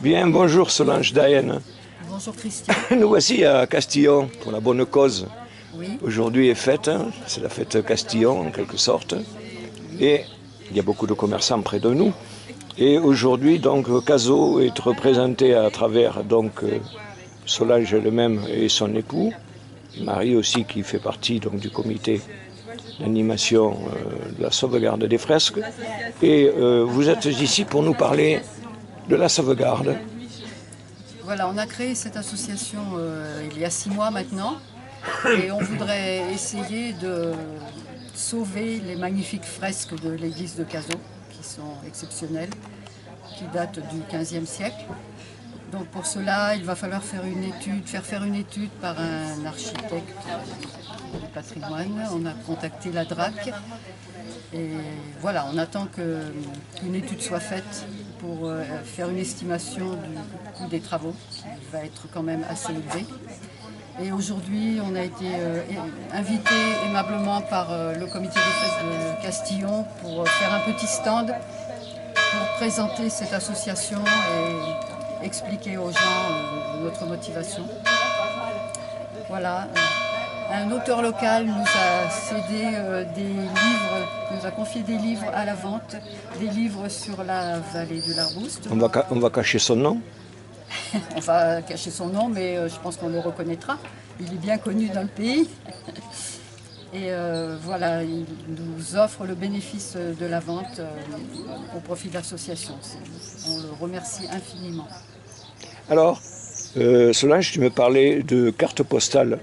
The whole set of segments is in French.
Bien, bonjour Solange Dayen. Bonjour Christian. Nous voici à Castillon pour la bonne cause. Oui. Aujourd'hui est fête, c'est la fête Castillon en quelque sorte. Et il y a beaucoup de commerçants près de nous. Et aujourd'hui, donc, Cazaux est représenté à travers donc, Solange elle-même et son époux. Marie aussi qui fait partie donc, du comité d'animation de la sauvegarde des fresques. Et vous êtes ici pour nous parler de la sauvegarde. Voilà, on a créé cette association il y a 6 mois maintenant. Et on voudrait essayer de sauver les magnifiques fresques de l'église de Cazaux, qui sont exceptionnelles, qui datent du XVe siècle. Donc pour cela, il va falloir faire une étude par un architecte du patrimoine. On a contacté la DRAC et voilà, on attend qu'une étude soit faite pour faire une estimation du coût des travaux, qui va être quand même assez élevé. Et aujourd'hui, on a été invité aimablement par le comité des fresques de Castillon pour faire un petit stand pour présenter cette association et expliquer aux gens notre motivation. Voilà. Un auteur local nous a cédé des livres, nous a confié des livres à la vente, des livres sur la vallée de l'Arbouste. On va cacher son nom. On va cacher son nom, mais je pense qu'on le reconnaîtra. Il est bien connu dans le pays. Et voilà, il nous offre le bénéfice de la vente au profit de l'association. On le remercie infiniment. Alors, Solange, tu me parlais de cartes postales.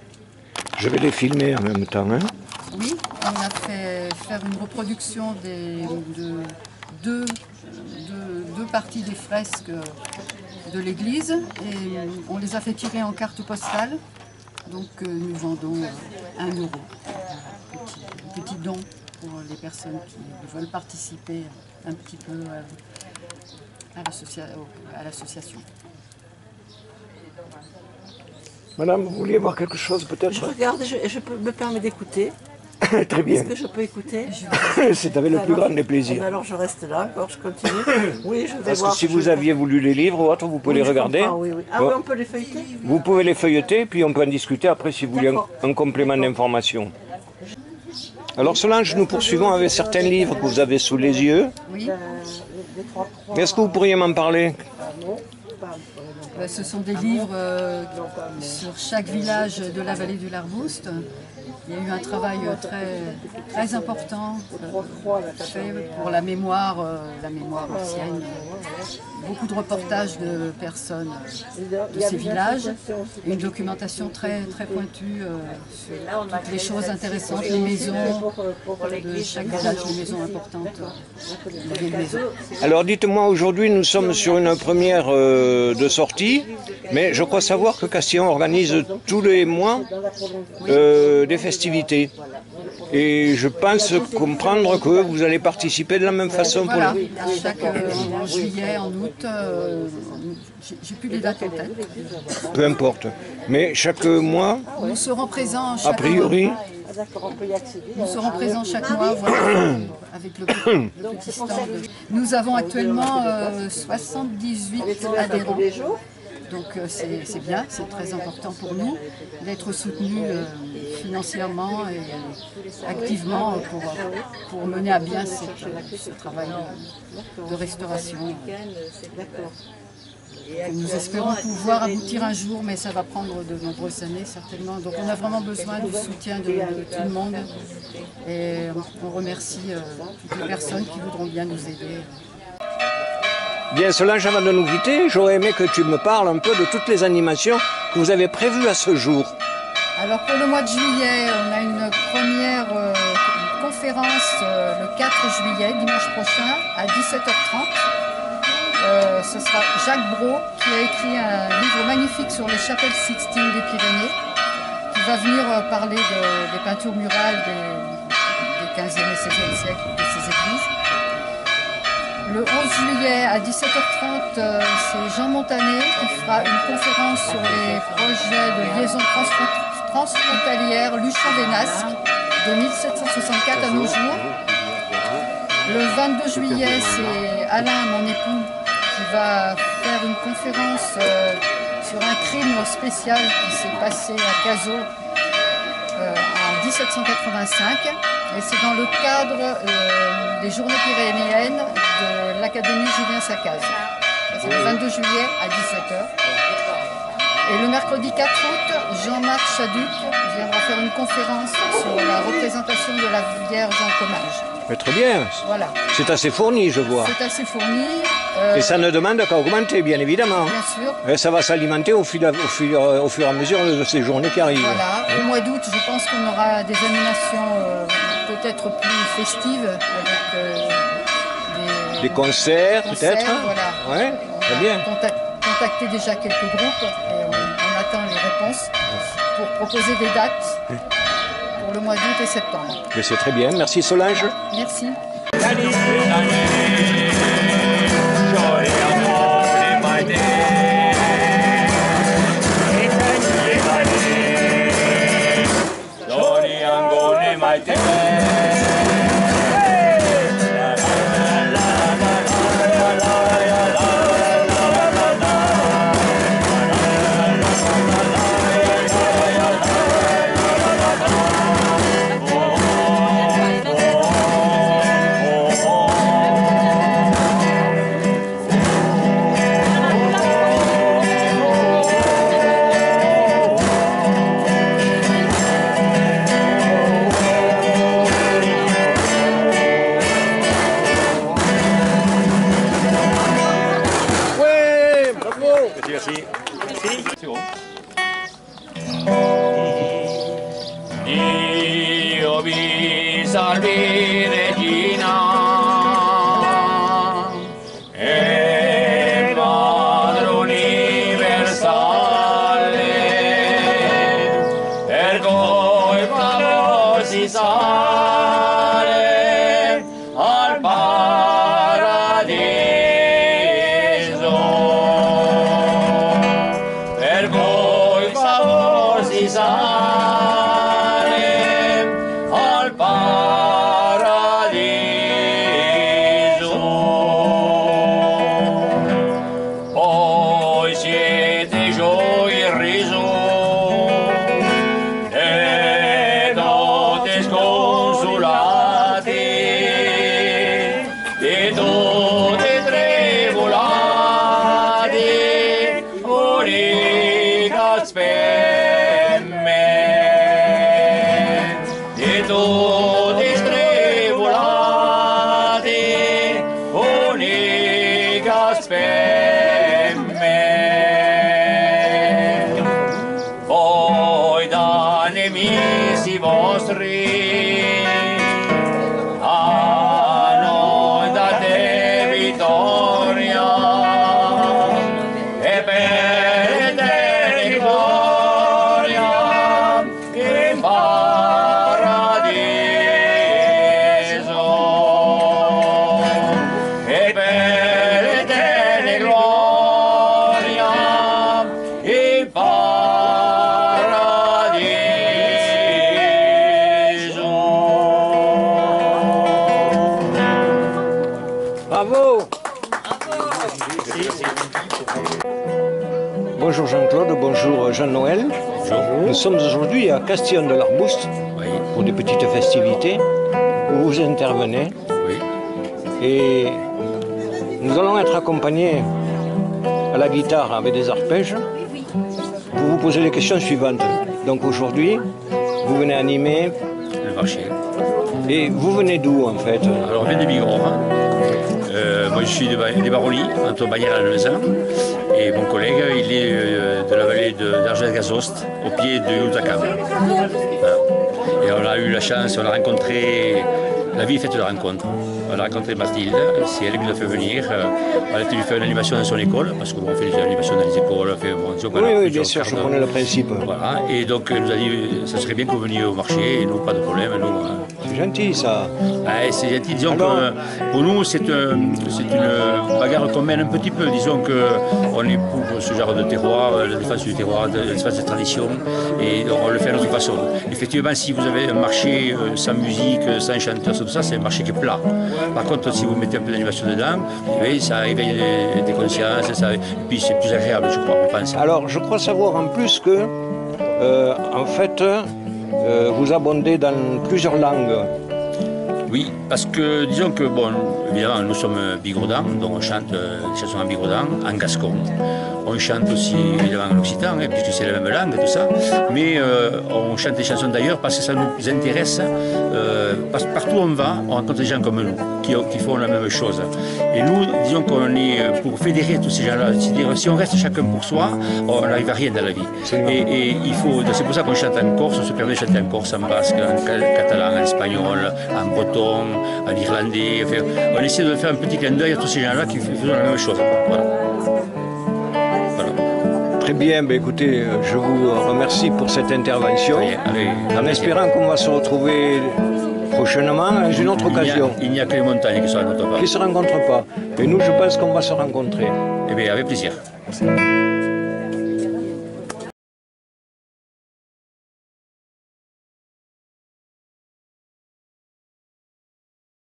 Je vais les filmer en même temps. Hein. Oui, on a fait faire une reproduction de deux parties des fresques de l'église et on les a fait tirer en carte postale. Donc nous vendons 1 €, un petit don pour les personnes qui veulent participer un petit peu à l'association. Madame, vous vouliez voir quelque chose peut-être? Je regarde et je me permets d'écouter. Très bien. Est-ce que je peux écouter? C'est avec le plus grand des plaisirs. Alors je reste là, encore je continue. Oui, je vais Parce voir. que si vous aviez voulu les livres ou autre, vous pouvez les regarder. Oui, oui. Ah bon. oui, on peut les feuilleter? Vous pouvez les feuilleter, puis on peut en discuter après si vous voulez un complément d'information. Alors Solange, nous poursuivons avec certains livres que vous avez sous les yeux. Oui. Est-ce que vous pourriez m'en parler? Ce sont des livres sur chaque village de la vallée du L'Arbouste. Il y a eu un travail très important fait pour la mémoire ancienne. Beaucoup de reportages de personnes de ces villages, et une documentation très pointue sur toutes les choses intéressantes, les maisons de chaque village, les maisons importantes, les vieilles maisons. Alors dites-moi, aujourd'hui nous sommes sur une première de sortie, mais je crois savoir que Castillon organise tous les mois des festivités. Et je pense comprendre que vous allez participer de la même façon. Voilà, en juillet, en août, j'ai plus les dates en tête. Peu importe. Mais chaque mois, nous serons présents a priori, nous serons présents chaque mois voilà, avec le petit stand. Nous avons actuellement 78 adhérents. Donc c'est bien, c'est très important pour nous d'être soutenus financièrement et activement pour mener à bien ce travail de restauration. Nous espérons pouvoir aboutir un jour, mais ça va prendre de nombreuses années certainement. Donc on a vraiment besoin du soutien de tout le monde et on remercie toutes les personnes qui voudront bien nous aider. Bien, Solange, avant de nous quitter, j'aurais aimé que tu me parles un peu de toutes les animations que vous avez prévues à ce jour. Alors pour le mois de juillet, on a une première conférence le 4 juillet, dimanche prochain, à 17h30. Ce sera Jacques Brault qui a écrit un livre magnifique sur les chapelles Sixtines des Pyrénées, qui va venir parler des peintures murales des 15e et 16e siècles de ces églises. Le 11 juillet à 17h30, c'est Jean Montanet qui fera une conférence sur les projets de liaison transfrontalière Luchon-Vénasque de 1764 à nos jours. Le 22 juillet, c'est Alain, mon époux, qui va faire une conférence sur un crime spécial qui s'est passé à Cazaux en 1785. Et c'est dans le cadre des Journées pyrénéennes de l'Académie Julien Saccaz. C'est le 22 juillet à 17 h. Et le mercredi 4 août, Jean-Marc Chaduc viendra faire une conférence sur la représentation de la Vierge en Comminges. Mais très bien. Voilà. C'est assez fourni, je vois. C'est assez fourni. Et ça ne demande qu'à augmenter, bien évidemment. Bien sûr. Et ça va s'alimenter au fur et à mesure de ces journées qui arrivent. Voilà. Au mois d'août, je pense qu'on aura des animations peut-être plus festives avec des concerts peut-être. Voilà. Ouais, très bien. Contacté déjà quelques groupes et on attend les réponses pour proposer des dates pour le mois d'août et septembre. Mais c'est très bien. Merci Solange. Merci. Merci. Merci. C'est bon. Dio vi salvi regina e Padre universale per cui favor si sale al paradiso. Voi da nemici vostri a noi date vittoria e per te gloria in paradiso e per te gloria in paradiso. Bravo. Bonjour Jean-Claude, bonjour Jean-Noël. Nous sommes aujourd'hui à Castillon de l'Arbouste pour des petites festivités où vous intervenez. Oui. Et nous allons être accompagnés à la guitare avec des arpèges pour vous poser les questions suivantes. Donc aujourd'hui, vous venez animer. Le marché. Et vous venez d'où en fait? Alors on vient de Bigorre. Moi je suis des Barollis, entre Bagnères et Lezan. Et mon collègue, il est de la vallée d'Argelès-Gazost, au pied de Youzakam. Voilà. Et on a eu la chance, on a rencontré, la vie est faite de rencontres. On a rencontré Mathilde, c'est elle qui nous a fait venir. On a été lui faire une animation dans son école, parce qu'on fait des animations dans les écoles. On fait, oui, bien sûr, je connais le principe. Voilà. Et donc elle nous a dit, ça serait bien que vous veniez au marché, et nous, pas de problème. C'est gentil ça. C'est gentil, disons que pour nous c'est une bagarre qu'on mène un petit peu, disons qu'on est pour ce genre de terroir, la défense du terroir, la défense de tradition, et on le fait à notre façon. Effectivement, si vous avez un marché sans musique, sans chanteur, tout ça, c'est un marché qui est plat. Par contre, si vous mettez un peu d'animation dedans, oui, ça réveille des consciences, et puis c'est plus agréable, je crois, je pense. Alors, je crois savoir en plus que, en fait, vous abondez dans plusieurs langues. Oui, parce que disons que, bon, évidemment, nous sommes bigourdans, donc on chante des chansons en bigourdan, en gascon. On chante aussi évidemment en occitan, puisque c'est la même langue, tout ça. Mais on chante des chansons d'ailleurs parce que ça nous intéresse. Parce que partout où on va, on rencontre des gens comme nous, qui font la même chose. Et nous, disons qu'on est pour fédérer tous ces gens-là. C'est-à-dire, si on reste chacun pour soi, on n'arrive à rien dans la vie. Et c'est pour ça qu'on chante en Corse, on se permet de chanter en Corse, en basque, en catalan, en espagnol, en breton, en irlandais. Enfin, on essaie de faire un petit clin d'œil à tous ces gens-là qui font la même chose. Voilà. Très bien, ben écoutez, je vous remercie pour cette intervention, en espérant qu'on va se retrouver prochainement dans une autre occasion. Il n'y a que les montagnes qui se rencontrent pas. Qui ne se rencontrent pas. Et nous, je pense qu'on va se rencontrer. Eh bien, avec plaisir.